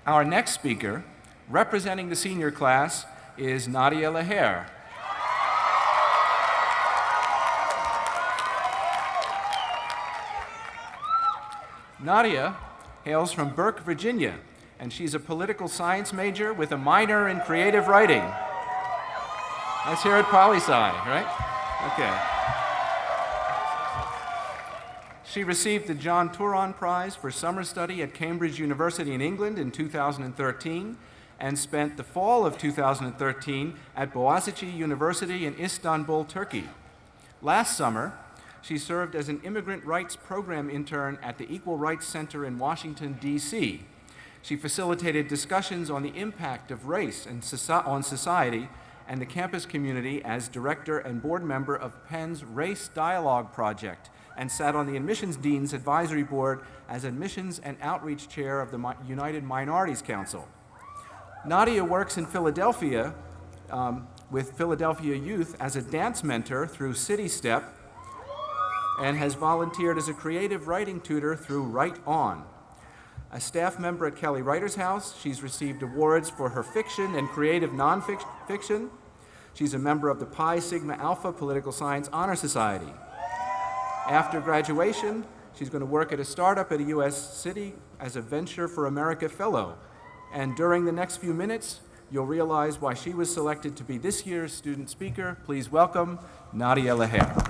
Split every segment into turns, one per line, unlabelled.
Our next speaker, representing the senior class, is Nadia Laher. Nadia hails from Burke, Virginia, and she's a political science major with a minor in creative writing. That's here at Poli-Sci, right? Okay. She received the John Turon Prize for summer study at Cambridge University in England in 2013 and spent the fall of 2013 at Boğaziçi University in Istanbul, Turkey. Last summer, she served as an immigrant rights program intern at the Equal Rights Center in Washington, D.C. She facilitated discussions on the impact of race on society and the campus community as director and board member of Penn's Race Dialogue Project, and sat on the Admissions Dean's Advisory Board as Admissions and Outreach Chair of the United Minorities Council. Nadia works in Philadelphia with Philadelphia Youth as a dance mentor through City Step and has volunteered as a creative writing tutor through Write On. A staff member at Kelly Writers House, she's received awards for her fiction and creative nonfiction. She's a member of the Pi Sigma Alpha Political Science Honor Society. After graduation, she's going to work at a startup at a U.S. city as a Venture for America Fellow. And during the next few minutes, you'll realize why she was selected to be this year's student speaker. Please welcome Nadia Laher.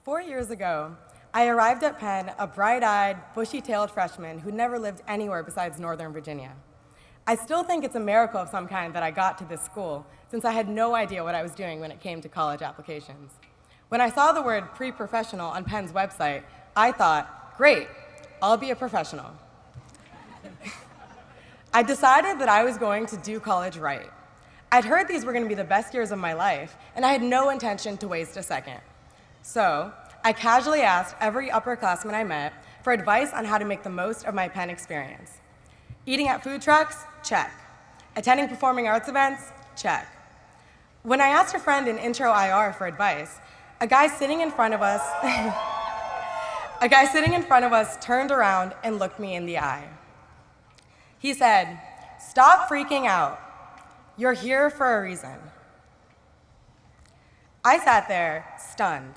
4 years ago, I arrived at Penn a bright-eyed, bushy-tailed freshman who never lived anywhere besides Northern Virginia. I still think it's a miracle of some kind that I got to this school, since I had no idea what I was doing when it came to college applications. When I saw the word pre-professional on Penn's website, I thought, great, I'll be a professional. I decided that I was going to do college right. I'd heard these were going to be the best years of my life, and I had no intention to waste a second. So I casually asked every upperclassman I met for advice on how to make the most of my Penn experience. Eating at food trucks? Check. Attending performing arts events? Check. When I asked a friend in intro IR for advice, a guy sitting in front of us turned around and looked me in the eye. He said, "Stop freaking out. You're here for a reason." I sat there, stunned.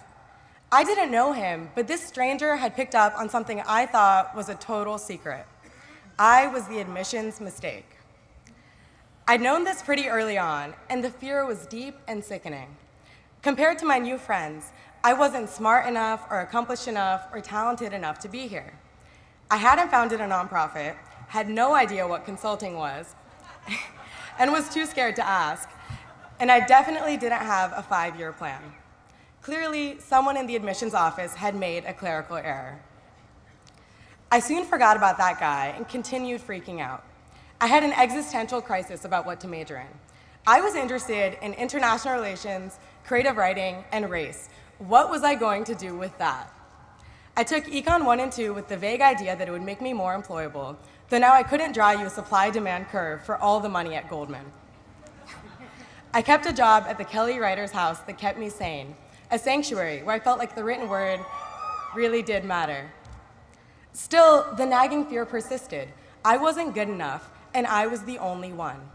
I didn't know him, but this stranger had picked up on something I thought was a total secret. I was the admissions mistake. I'd known this pretty early on, and the fear was deep and sickening. Compared to my new friends, I wasn't smart enough or accomplished enough or talented enough to be here. I hadn't founded a nonprofit, had no idea what consulting was, and was too scared to ask, and I definitely didn't have a 5-year plan. Clearly, someone in the admissions office had made a clerical error. I soon forgot about that guy and continued freaking out. I had an existential crisis about what to major in. I was interested in international relations, creative writing, and race. What was I going to do with that? I took Econ 1 and 2 with the vague idea that it would make me more employable, though now I couldn't draw you a supply-demand curve for all the money at Goldman. I kept a job at the Kelly Writers House that kept me sane, a sanctuary where I felt like the written word really did matter. Still, the nagging fear persisted. I wasn't good enough, and I was the only one.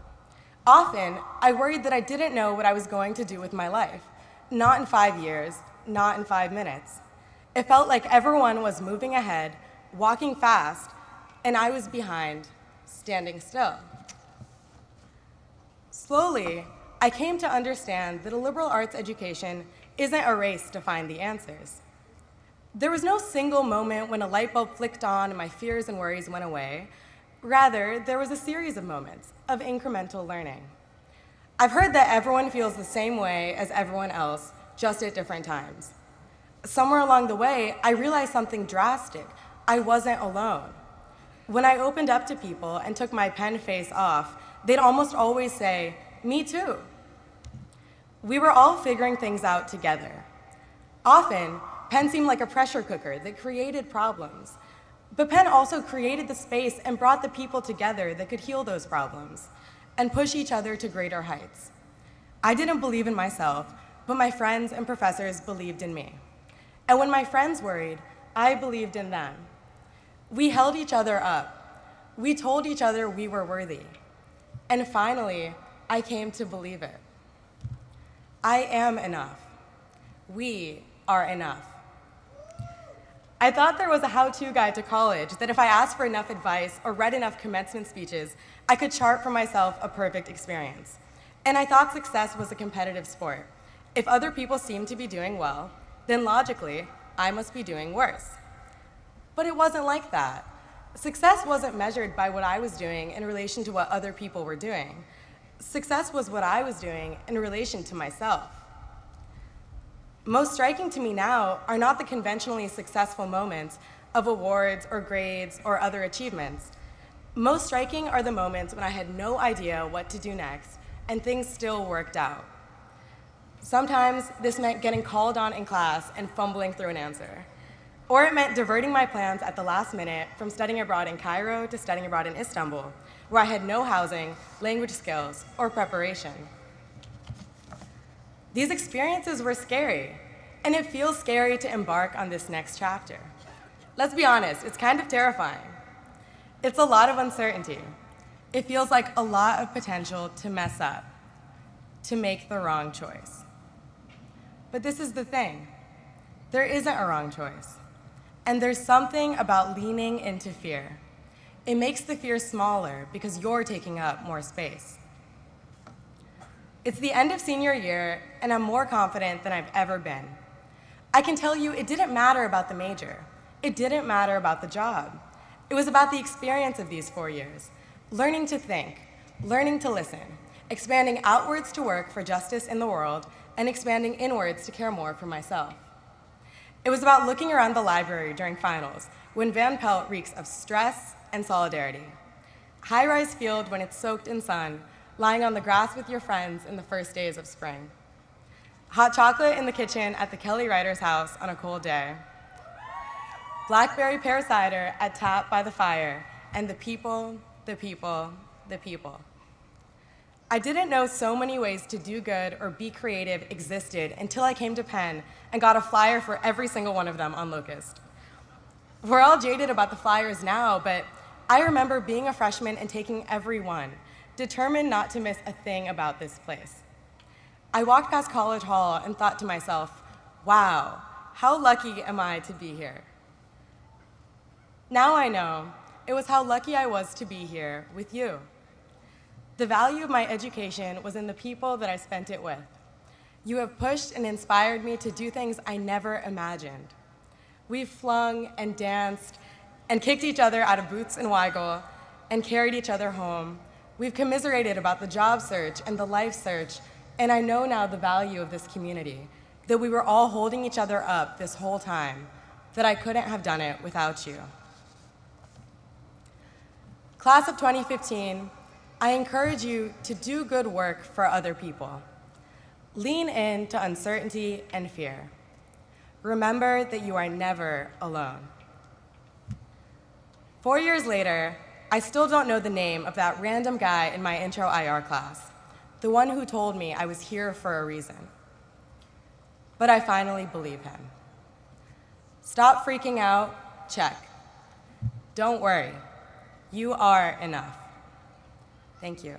Often, I worried that I didn't know what I was going to do with my life. Not in 5 years, not in 5 minutes. It felt like everyone was moving ahead, walking fast, and I was behind, standing still. Slowly, I came to understand that a liberal arts education isn't a race to find the answers. There was no single moment when a light bulb flicked on and my fears and worries went away. Rather, there was a series of moments of incremental learning. I've heard that everyone feels the same way as everyone else, just at different times. Somewhere along the way, I realized something drastic. I wasn't alone. When I opened up to people and took my Penn face off, they'd almost always say, "Me too." We were all figuring things out together. Often, Penn seemed like a pressure cooker that created problems. But Penn also created the space and brought the people together that could heal those problems and push each other to greater heights. I didn't believe in myself, but my friends and professors believed in me. And when my friends worried, I believed in them. We held each other up. We told each other we were worthy. And finally, I came to believe it. I am enough. We are enough. I thought there was a how-to guide to college that if I asked for enough advice or read enough commencement speeches, I could chart for myself a perfect experience. And I thought success was a competitive sport. If other people seemed to be doing well, then logically, I must be doing worse. But it wasn't like that. Success wasn't measured by what I was doing in relation to what other people were doing. Success was what I was doing in relation to myself. Most striking to me now are not the conventionally successful moments of awards or grades or other achievements. Most striking are the moments when I had no idea what to do next and things still worked out. Sometimes this meant getting called on in class and fumbling through an answer. Or it meant diverting my plans at the last minute from studying abroad in Cairo to studying abroad in Istanbul, where I had no housing, language skills, or preparation. These experiences were scary, and it feels scary to embark on this next chapter. Let's be honest, it's kind of terrifying. It's a lot of uncertainty. It feels like a lot of potential to mess up, to make the wrong choice. But this is the thing. There isn't a wrong choice. And there's something about leaning into fear. It makes the fear smaller because you're taking up more space. It's the end of senior year, and I'm more confident than I've ever been. I can tell you it didn't matter about the major. It didn't matter about the job. It was about the experience of these 4 years, learning to think, learning to listen, expanding outwards to work for justice in the world, and expanding inwards to care more for myself. It was about looking around the library during finals, when Van Pelt reeks of stress and solidarity. High-rise field when it's soaked in sun, lying on the grass with your friends in the first days of spring. Hot chocolate in the kitchen at the Kelly Writer's house on a cold day. Blackberry pear cider at tap by the fire, and the people, the people, the people. I didn't know so many ways to do good or be creative existed until I came to Penn and got a flyer for every single one of them on Locust. We're all jaded about the flyers now, but I remember being a freshman and taking every one, determined not to miss a thing about this place. I walked past College Hall and thought to myself, wow, how lucky am I to be here? Now I know it was how lucky I was to be here with you. The value of my education was in the people that I spent it with. You have pushed and inspired me to do things I never imagined. We've flung and danced and kicked each other out of Boots and Weigel and carried each other home. We've commiserated about the job search and the life search, and I know now the value of this community, that we were all holding each other up this whole time, that I couldn't have done it without you. Class of 2015, I encourage you to do good work for other people. Lean into uncertainty and fear. Remember that you are never alone. 4 years later, I still don't know the name of that random guy in my intro IR class, the one who told me I was here for a reason. But I finally believe him. Stop freaking out, check. Don't worry, you are enough. Thank you.